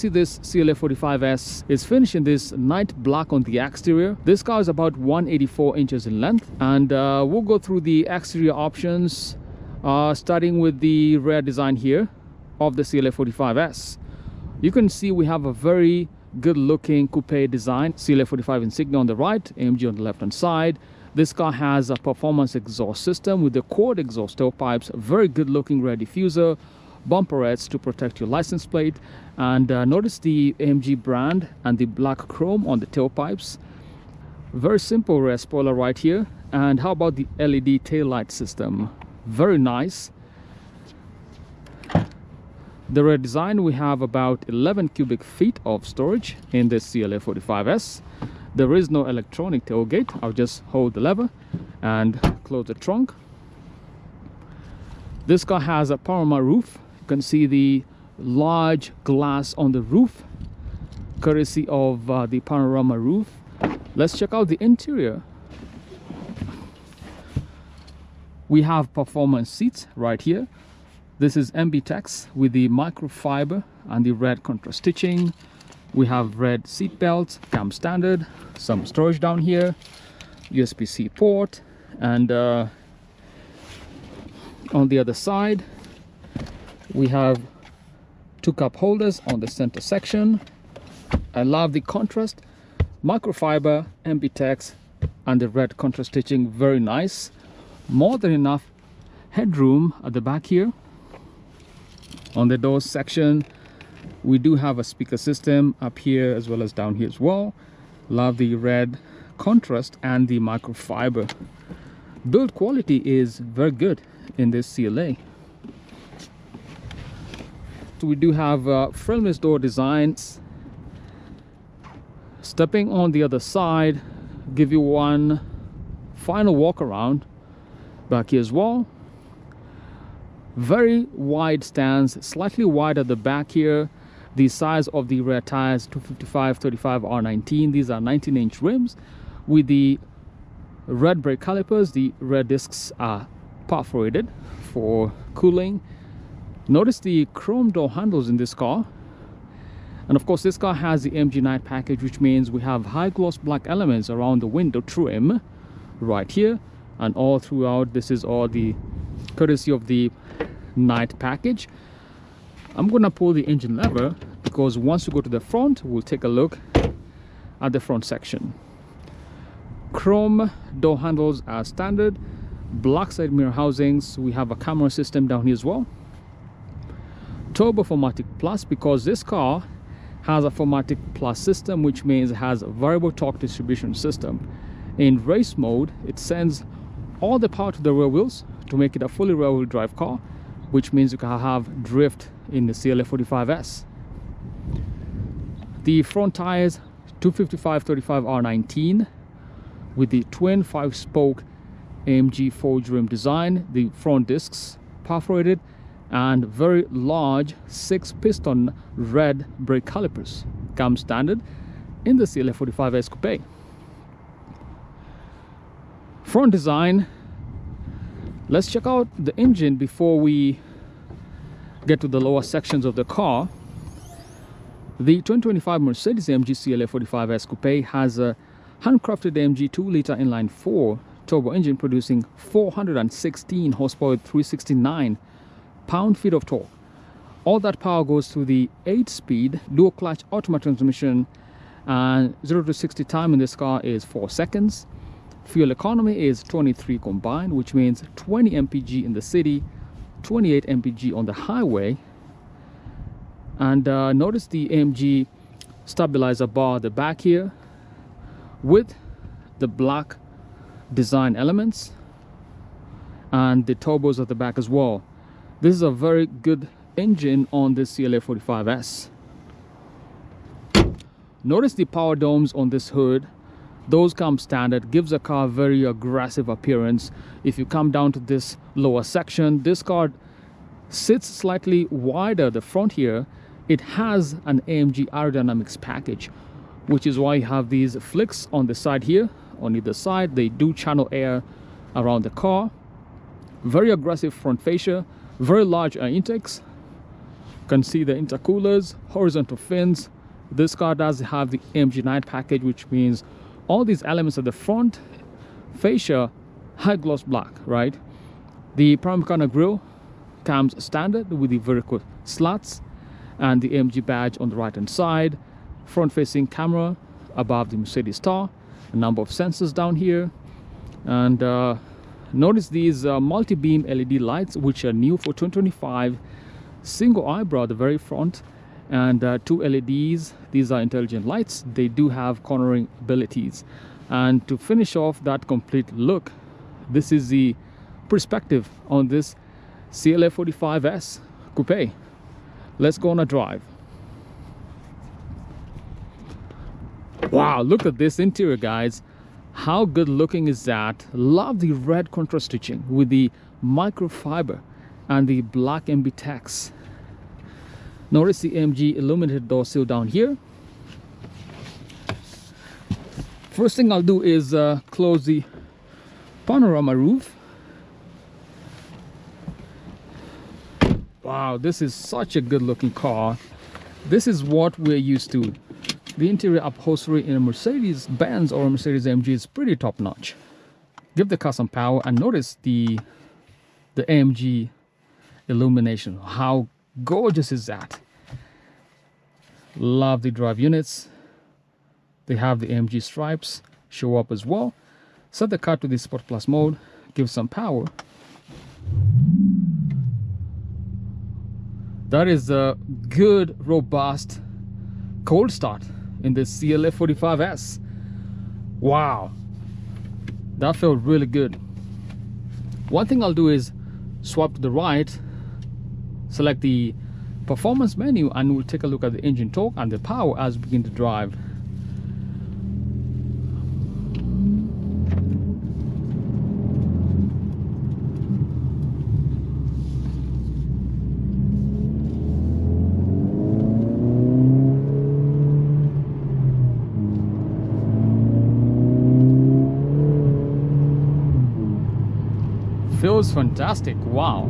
See, this CLA 45S is finished in this night black on the exterior. This car is about 184 inches in length, and we'll go through the exterior options, starting with the rear design here of the CLA 45S. You can see we have a very good looking coupe design. CLA 45 insignia on the right, AMG on the left hand side. This car has a performance exhaust system with the quad exhaust tailpipes, very good looking rear diffuser, bumperettes to protect your license plate, and notice the AMG brand and the black chrome on the tailpipes. Very simple rear spoiler right here. And how about the LED tail light system? Very nice. The rear design, we have about 11 cubic feet of storage in this CLA 45S. There is no electronic tailgate. I'll just hold the lever and close the trunk. This car has a panorama roof. You can see the large glass on the roof, courtesy of the panorama roof. Let's check out the interior. We have performance seats right here. This is MBUX with the microfiber and the red contrast stitching. We have red seat belts, cam standard, some storage down here, USB-C port, and on the other side we have two cup holders on the center section. I love the contrast, microfiber, MBUX, and the red contrast stitching. Very nice. More than enough headroom at the back here. On the doors section, we do have a speaker system up here as well as down here as well. Love the red contrast and the microfiber. Build quality is very good in this CLA. So we do have frameless door designs. Stepping on the other side, give you one final walk around back here as well. Very wide stands, slightly wide at the back here. The size of the rear tires, 255/35 R19. These are 19-inch rims with the red brake calipers. The rear discs are perforated for cooling. Notice the chrome door handles in this car. And of course, this car has the AMG Night package, which means we have high gloss black elements around the window trim right here and all throughout. This is all the courtesy of the Night package. I'm gonna pull the engine lever because once we go to the front, we'll take a look at the front section. Chrome door handles are standard, black side mirror housings. We have a camera system down here as well. Turbo 4matic Plus, because this car has a 4matic Plus system, which means it has a variable torque distribution system. In race mode, it sends all the power to the rear wheels to make it a fully rear wheel drive car, which means you can have drift in the CLA 45S. The front tires, 255/35 R19 with the twin 5-spoke AMG forged rim design. The front discs perforated and very large 6-piston red brake calipers. Comes standard in the CLA 45S Coupe. Front design. Let's check out the engine before we get to the lower sections of the car. The 2025 Mercedes-AMG CLA 45S Coupe has a handcrafted AMG 2-liter inline-4 turbo engine producing 416 horsepower with 369 pound-feet of torque. All that power goes through the 8-speed dual-clutch automatic transmission, and 0 to 60 time in this car is 4 seconds. Fuel economy is 23 combined, which means 20 mpg in the city, 28 mpg on the highway. And notice the AMG stabilizer bar at the back here with the black design elements and the turbos at the back as well. This is a very good engine on this CLA 45S. Notice the power domes on this hood. Those come standard, gives the car a very aggressive appearance. If you come down to this lower section, this car sits slightly wider at the front here. It has an AMG aerodynamics package, which is why you have these flicks on the side here. On either side, they do channel air around the car. Very aggressive front fascia, very large air intakes. can see the intercoolers, horizontal fins. This car does have the AMG Night package, which means all these elements at the front fascia high gloss black, right? The Panamericana grille comes standard with the vertical slats and the AMG badge on the right hand side. Front facing camera above the Mercedes star, a number of sensors down here, and notice these multi-beam LED lights, which are new for 2025. Single eyebrow at the very front, and 2 LEDs. These are intelligent lights. They do have cornering abilities. And to finish off that complete look, this is the perspective on this CLA 45S Coupe. Let's go on a drive. Wow, look at this interior, guys. How good looking is that? Love the red contrast stitching with the microfiber and the black MB text. Notice the AMG illuminated door sill down here. First thing I'll do is close the panorama roof. Wow, this is such a good looking car. This is what we're used to. The interior upholstery in a Mercedes-Benz or a Mercedes-AMG is pretty top-notch. Give the car some power and notice the AMG illumination. How gorgeous is that? Love the drive units. They have the AMG stripes show up as well. Set the car to the Sport Plus mode. Give some power. That is a good, robust cold start in this CLA 45S. Wow, that felt really good. One thing I'll do is swap to the right, select the performance menu, and we'll take a look at the engine torque and the power as we begin to drive. Feels fantastic. Wow.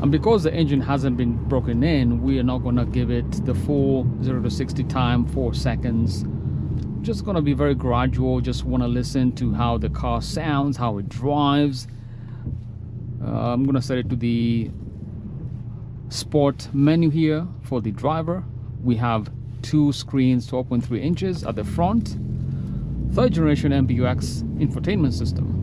And because the engine hasn't been broken in, we are not going to give it the full 0 to 60 time, 4 seconds. Just going to be very gradual. Just want to listen to how the car sounds, how it drives. I'm going to set it to the sport menu here for the driver. We have 2 screens, 12.3 inches at the front. 3rd generation MBUX infotainment system.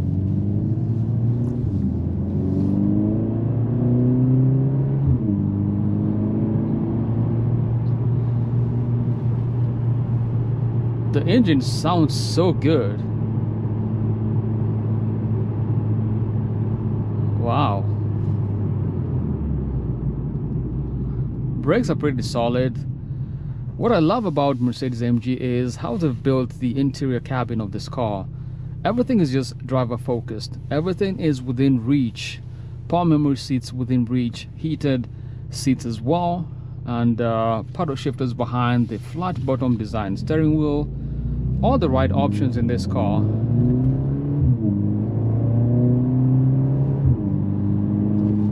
The engine sounds so good. Wow. Brakes are pretty solid. What I love about Mercedes-AMG is how they've built the interior cabin of this car. Everything is just driver focused. Everything is within reach. Power memory seats within reach. Heated seats as well. And paddle shifters behind. The flat bottom design steering wheel. All the right options in this car.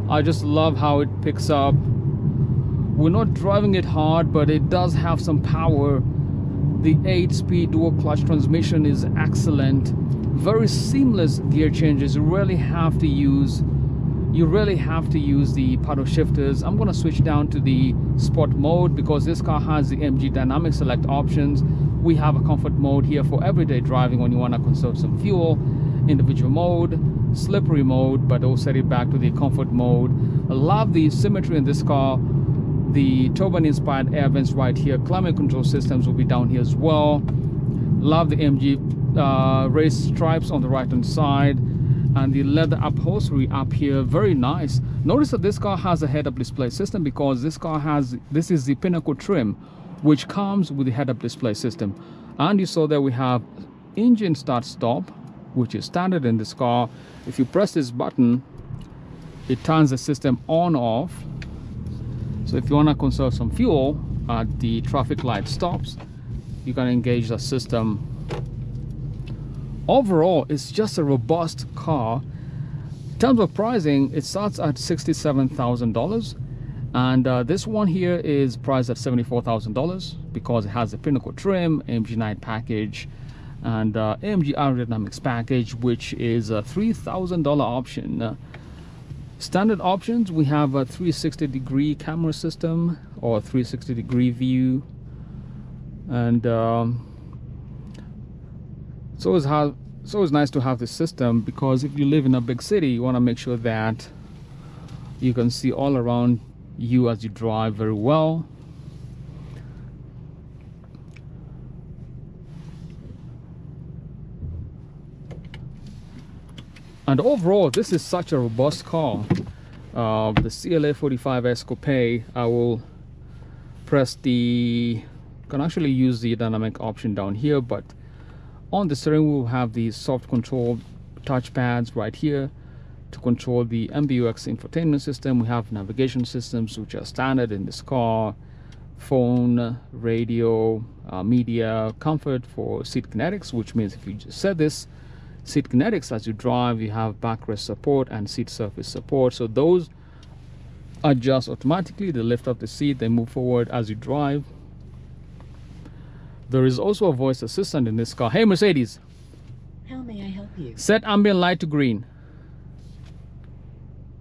I just love how it picks up. We're not driving it hard, but it does have some power. The 8-speed dual clutch transmission is excellent. Very seamless gear changes. You really have to use the paddle shifters. I'm going to switch down to the sport mode because this car has the AMG dynamic select options. We have a comfort mode here for everyday driving when you want to conserve some fuel. Individual mode, slippery mode, but I'll set it back to the comfort mode. I love the symmetry in this car. The turbine-inspired air vents right here. Climate control systems will be down here as well. Love the AMG race stripes on the right-hand side. And the leather upholstery up here, very nice. Notice that this car has a head-up display system because this is the Pinnacle trim, which comes with the head-up display system. And you saw that we have engine start-stop, which is standard in this car. If you press this button, it turns the system on-off. So if you want to conserve some fuel at the traffic light stops, you can engage the system. Overall, it's just a robust car. In terms of pricing, it starts at $67,000, and this one here is priced at $74,000 because it has the Pinnacle trim, AMG Night package, and AMG aerodynamics package, which is a $3,000 option. Standard options, we have a 360-degree camera system or 360-degree view, and it's always nice to have this system, because if you live in a big city, you want to make sure that you can see all around you as you drive very well. And overall, this is such a robust car. The CLA 45 S Coupe, I will press the, can actually use the dynamic option down here, but on the steering wheel, we'll have these soft control touch pads right here to control the MBUX infotainment system. We have navigation systems which are standard in this car, phone, radio, media, comfort for seat kinetics, which means if you just set this seat kinetics as you drive, you have backrest support and seat surface support. So those adjust automatically. They lift up the seat, they move forward as you drive. There is also a voice assistant in this car. Hey Mercedes, how may I help you? Set ambient light to green.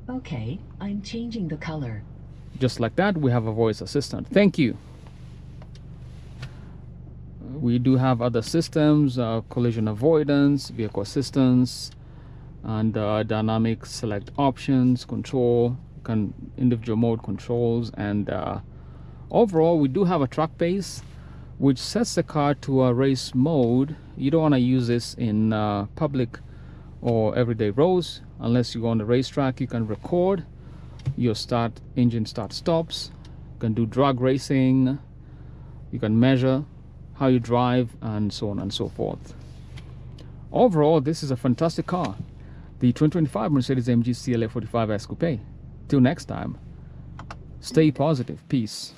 Okay, I'm changing the color. Just like that, we have a voice assistant. Thank you. We do have other systems, collision avoidance, vehicle assistance, and dynamic select options, control, individual mode controls, and overall we do have a track pace which sets the car to a race mode. You don't want to use this in public or everyday roads. Unless you go on the racetrack, you can record your engine start stops. You can do drag racing. You can measure how you drive, and so on and so forth. Overall, this is a fantastic car, the 2025 Mercedes-AMG CLA 45 S Coupe. Till next time, stay positive. Peace.